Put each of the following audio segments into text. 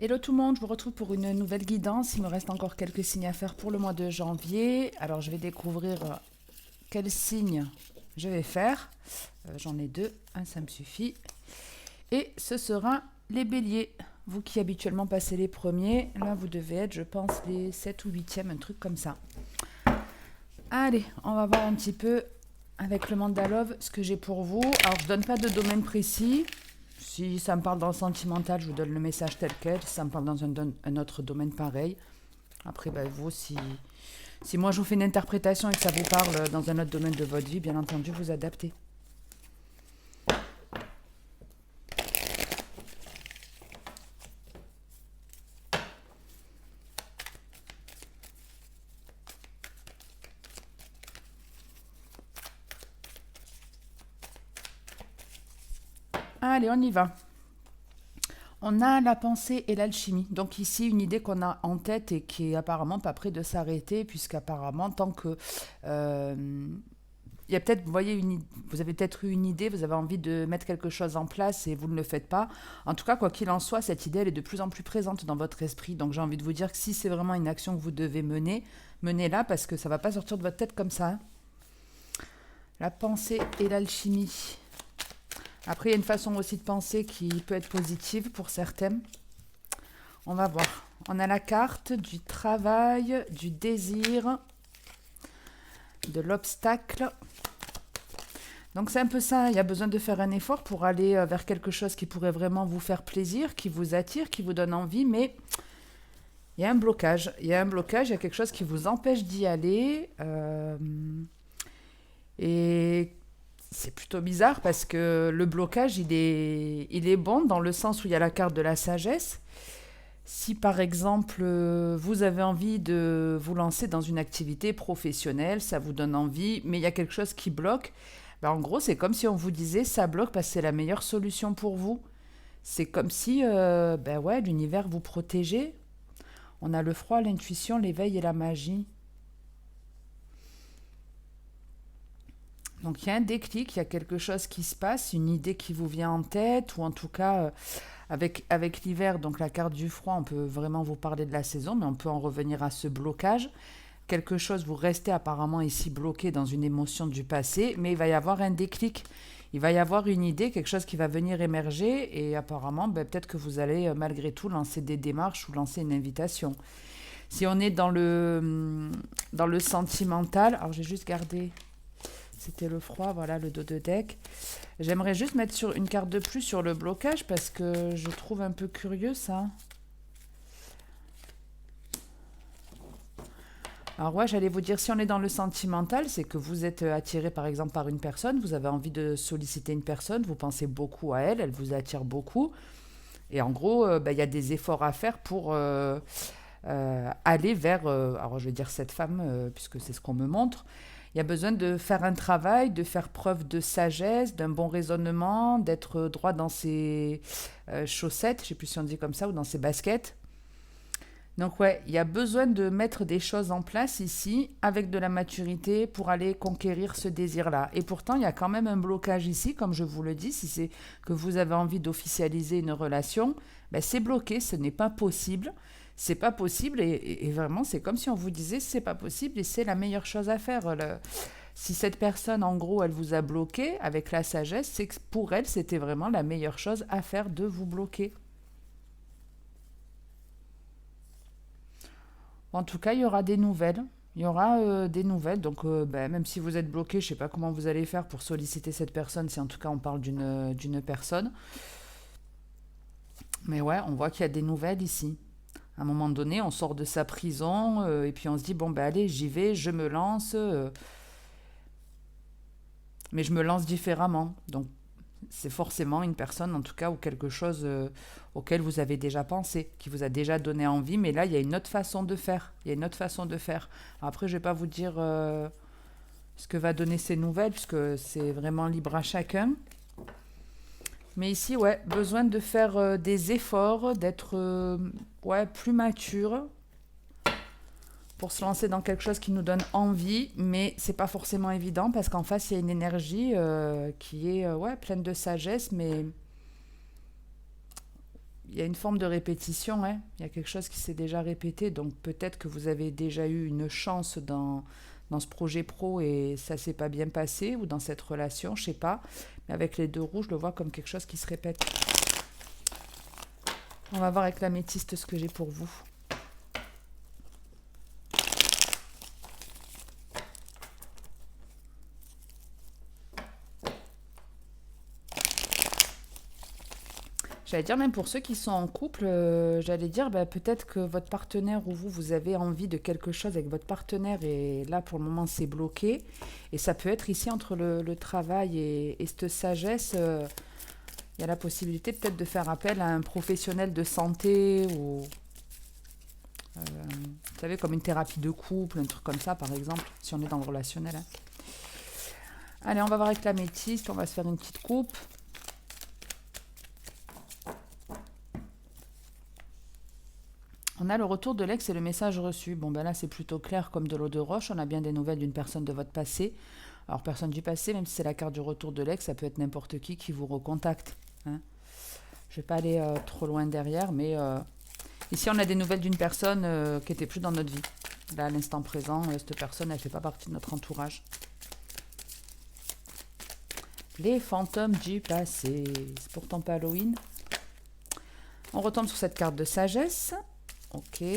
Hello tout le monde, je vous retrouve pour une nouvelle guidance. Il me reste encore quelques signes à faire pour le mois de janvier. Alors je vais découvrir quels signes je vais faire. J'en ai deux, un ça me suffit. Et ce sera les béliers. Vous qui habituellement passez les premiers, là vous devez être je pense les 7 ou 8e, un truc comme ça. Allez, on va voir un petit peu avec le Mandalove ce que j'ai pour vous. Alors je donne pas de domaine précis. Si ça me parle dans le sentimental, je vous donne le message tel quel. Si ça me parle dans un autre domaine, pareil. Après, vous, si moi je vous fais une interprétation et que ça vous parle dans un autre domaine de votre vie, bien entendu, vous adaptez. Allez, on y va. On a la pensée et l'alchimie. Donc ici, une idée qu'on a en tête et qui est apparemment pas près de s'arrêter, puisqu'apparemment, tant que... il y a peut-être, vous voyez, vous avez peut-être eu une idée, vous avez envie de mettre quelque chose en place et vous ne le faites pas. En tout cas, quoi qu'il en soit, cette idée, elle est de plus en plus présente dans votre esprit. Donc j'ai envie de vous dire que si c'est vraiment une action que vous devez mener, menez-la parce que ça ne va pas sortir de votre tête comme ça. Hein. La pensée et l'alchimie. Après, il y a une façon aussi de penser qui peut être positive pour certains. On va voir. On a la carte du travail, du désir, de l'obstacle. Donc c'est un peu ça, il y a besoin de faire un effort pour aller vers quelque chose qui pourrait vraiment vous faire plaisir, qui vous attire, qui vous donne envie, mais il y a un blocage. Il y a un blocage, il y a quelque chose qui vous empêche d'y aller. Et c'est plutôt bizarre parce que le blocage, il est bon dans le sens où il y a la carte de la sagesse. Si par exemple vous avez envie de vous lancer dans une activité professionnelle, ça vous donne envie, mais il y a quelque chose qui bloque, en gros c'est comme si on vous disait ça bloque parce que c'est la meilleure solution pour vous. C'est comme si l'univers vous protégeait. On a le froid, l'intuition, l'éveil et la magie. Donc il y a un déclic, il y a quelque chose qui se passe, une idée qui vous vient en tête, ou en tout cas avec l'hiver, donc la carte du froid, on peut vraiment vous parler de la saison, mais on peut en revenir à ce blocage. Quelque chose, vous restez apparemment ici bloqué dans une émotion du passé, mais il va y avoir un déclic. Il va y avoir une idée, quelque chose qui va venir émerger, et apparemment, peut-être que vous allez malgré tout lancer des démarches ou lancer une invitation. Si on est dans le sentimental, alors j'ai juste gardé... C'était le froid, voilà le dos de deck. J'aimerais juste mettre sur une carte de plus sur le blocage parce que je trouve un peu curieux ça. Alors ouais, j'allais vous dire, si on est dans le sentimental, c'est que vous êtes attiré par exemple par une personne, vous avez envie de solliciter une personne, vous pensez beaucoup à elle, elle vous attire beaucoup. Et en gros, il y a des efforts à faire pour aller vers, alors je vais dire cette femme, puisque c'est ce qu'on me montre. Il y a besoin de faire un travail, de faire preuve de sagesse, d'un bon raisonnement, d'être droit dans ses chaussettes, je ne sais plus si on dit comme ça, ou dans ses baskets. Donc ouais, il y a besoin de mettre des choses en place ici, avec de la maturité, pour aller conquérir ce désir-là. Et pourtant, il y a quand même un blocage ici, comme je vous le dis, si c'est que vous avez envie d'officialiser une relation, c'est bloqué, ce n'est pas possible. C'est pas possible et vraiment c'est comme si on vous disait c'est pas possible et c'est la meilleure chose à faire. Si cette personne en gros elle vous a bloqué avec la sagesse, c'est que pour elle c'était vraiment la meilleure chose à faire de vous bloquer. En tout cas il y aura des nouvelles. Il y aura des nouvelles, donc même si vous êtes bloqué, je sais pas comment vous allez faire pour solliciter cette personne, si en tout cas on parle d'une personne. Mais ouais, on voit qu'il y a des nouvelles ici. À un moment donné, on sort de sa prison et puis on se dit, bon, allez, j'y vais, je me lance. Mais je me lance différemment. Donc, c'est forcément une personne, en tout cas, ou quelque chose auquel vous avez déjà pensé, qui vous a déjà donné envie. Mais là, il y a une autre façon de faire. Il y a une autre façon de faire. Après, je ne vais pas vous dire ce que va donner ces nouvelles, puisque c'est vraiment libre à chacun. Mais ici, ouais, besoin de faire des efforts, d'être plus mature pour se lancer dans quelque chose qui nous donne envie, mais c'est pas forcément évident parce qu'en face, il y a une énergie qui est pleine de sagesse, mais il y a une forme de répétition, hein. Il y a quelque chose qui s'est déjà répété, donc peut-être que vous avez déjà eu une chance dans ce projet pro et ça s'est pas bien passé, ou dans cette relation, je sais pas. Mais avec les deux roues, je le vois comme quelque chose qui se répète. On va voir avec l'améthyste ce que j'ai pour vous. J'allais dire, même pour ceux qui sont en couple, j'allais dire, bah, peut-être que votre partenaire ou vous, vous avez envie de quelque chose avec votre partenaire et là, pour le moment, c'est bloqué. Et ça peut être ici entre le travail et cette sagesse, il y a la possibilité peut-être de faire appel à un professionnel de santé ou, vous savez, comme une thérapie de couple, un truc comme ça, par exemple, si on est dans le relationnel, hein. Allez, on va voir avec l'améthyste, on va se faire une petite coupe. On a le retour de l'ex et le message reçu. Bon, ben là, c'est plutôt clair comme de l'eau de roche. On a bien des nouvelles d'une personne de votre passé. Alors, personne du passé, même si c'est la carte du retour de l'ex, ça peut être n'importe qui vous recontacte, hein. Je ne vais pas aller trop loin derrière, mais ici, on a des nouvelles d'une personne qui n'était plus dans notre vie. Là, à l'instant présent, cette personne, elle ne fait pas partie de notre entourage. Les fantômes du passé. C'est pourtant pas Halloween. On retombe sur cette carte de sagesse. Ok. Non,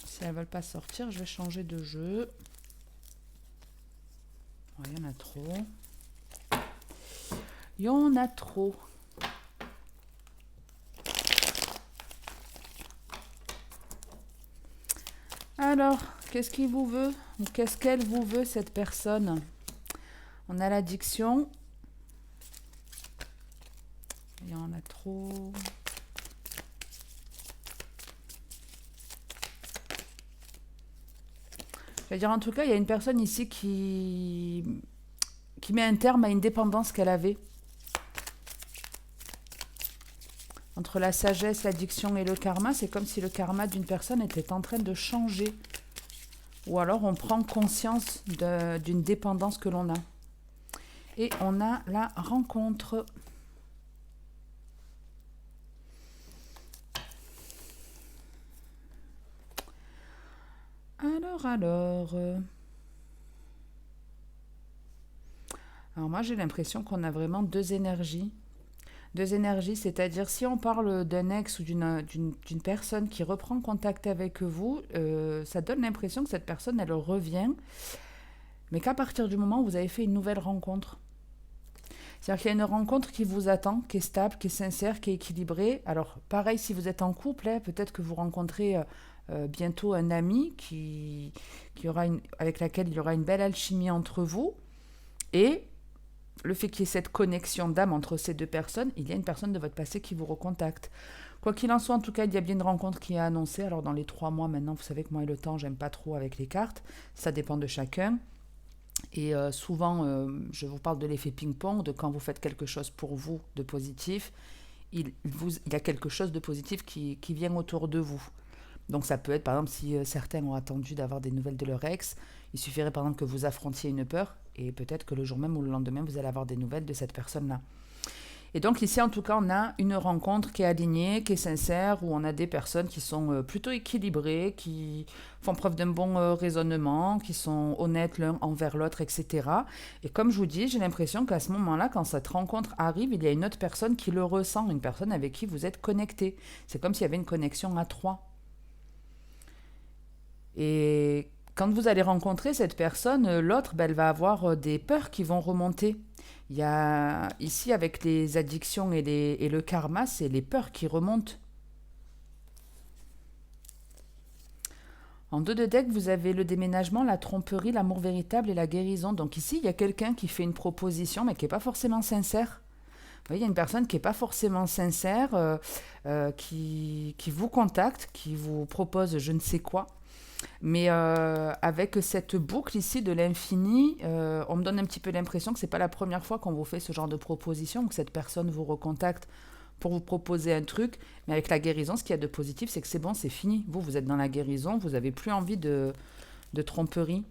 si elles ne veulent pas sortir, je vais changer de jeu. Il y en a trop. Il y en a trop. Alors, qu'est-ce qu'il vous veut? Ou qu'est-ce qu'elle vous veut, cette personne? On a l'addiction. Il y en a trop. Je veux dire, en tout cas, il y a une personne ici qui met un terme à une dépendance qu'elle avait. Entre la sagesse, l'addiction et le karma, c'est comme si le karma d'une personne était en train de changer. Ou alors on prend conscience d'une dépendance que l'on a. Et on a la rencontre. Alors. Alors moi j'ai l'impression qu'on a vraiment deux énergies. Deux énergies, c'est-à-dire si on parle d'un ex ou d'une personne qui reprend contact avec vous, ça donne l'impression que cette personne, elle revient, mais qu'à partir du moment où vous avez fait une nouvelle rencontre. C'est-à-dire qu'il y a une rencontre qui vous attend, qui est stable, qui est sincère, qui est équilibrée. Alors pareil, si vous êtes en couple, hein, peut-être que vous rencontrez bientôt un ami avec laquelle il y aura une belle alchimie entre vous, et le fait qu'il y ait cette connexion d'âme entre ces deux personnes, il y a une personne de votre passé qui vous recontacte. Quoi qu'il en soit, en tout cas, il y a bien une rencontre qui est annoncée. Alors, dans les 3 mois maintenant, vous savez que moi et le temps, j'aime pas trop avec les cartes. Ça dépend de chacun. Et souvent, je vous parle de l'effet ping-pong, de quand vous faites quelque chose pour vous de positif, il y a quelque chose de positif qui vient autour de vous. Donc ça peut être, par exemple, si certains ont attendu d'avoir des nouvelles de leur ex, il suffirait par exemple que vous affrontiez une peur, et peut-être que le jour même ou le lendemain, vous allez avoir des nouvelles de cette personne-là. Et donc ici, en tout cas, on a une rencontre qui est alignée, qui est sincère, où on a des personnes qui sont plutôt équilibrées, qui font preuve d'un bon raisonnement, qui sont honnêtes l'un envers l'autre, etc. Et comme je vous dis, j'ai l'impression qu'à ce moment-là, quand cette rencontre arrive, il y a une autre personne qui le ressent, une personne avec qui vous êtes connecté. C'est comme s'il y avait une connexion à 3. Et quand vous allez rencontrer cette personne, l'autre, elle va avoir des peurs qui vont remonter. Il y a ici, avec les addictions et le karma, c'est les peurs qui remontent. En 2 de deck, vous avez le déménagement, la tromperie, l'amour véritable et la guérison. Donc ici, il y a quelqu'un qui fait une proposition, mais qui n'est pas forcément sincère. Vous voyez, il y a une personne qui n'est pas forcément sincère, qui vous contacte, qui vous propose je ne sais quoi. Mais avec cette boucle ici de l'infini, on me donne un petit peu l'impression que c'est pas la première fois qu'on vous fait ce genre de proposition, que cette personne vous recontacte pour vous proposer un truc. Mais avec la guérison, ce qu'il y a de positif, c'est que c'est bon, c'est fini. Vous, vous êtes dans la guérison, vous n'avez plus envie de tromperie.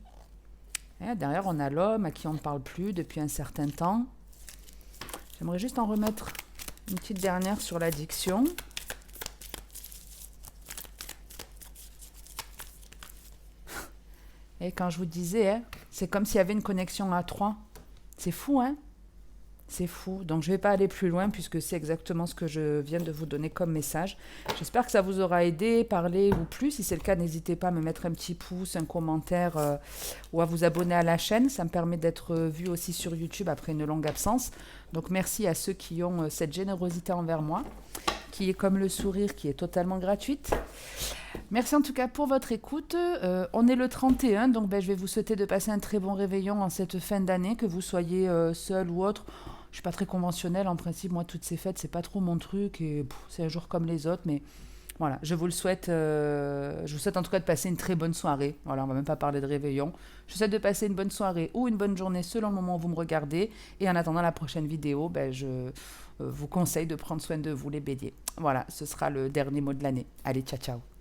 Et derrière, on a l'homme à qui on ne parle plus depuis un certain temps. J'aimerais juste en remettre une petite dernière sur l'addiction. Et quand je vous disais, hein, c'est comme s'il y avait une connexion à trois. C'est fou, hein? C'est fou. Donc je ne vais pas aller plus loin puisque c'est exactement ce que je viens de vous donner comme message. J'espère que ça vous aura aidé, parlé ou plus. Si c'est le cas, n'hésitez pas à me mettre un petit pouce, un commentaire ou à vous abonner à la chaîne. Ça me permet d'être vu aussi sur YouTube après une longue absence. Donc merci à ceux qui ont cette générosité envers moi, qui est comme le sourire, qui est totalement gratuite. Merci en tout cas pour votre écoute. On est le 31, donc je vais vous souhaiter de passer un très bon réveillon en cette fin d'année, que vous soyez seul ou autre. Je suis pas très conventionnelle en principe, moi toutes ces fêtes c'est pas trop mon truc et c'est un jour comme les autres, mais voilà, je vous le souhaite. Je vous souhaite en tout cas de passer une très bonne soirée. Voilà, on va même pas parler de réveillon. Je vous souhaite de passer une bonne soirée ou une bonne journée selon le moment où vous me regardez. Et en attendant la prochaine vidéo, je vous conseille de prendre soin de vous les béliers. Voilà, ce sera le dernier mot de l'année. Allez, ciao ciao.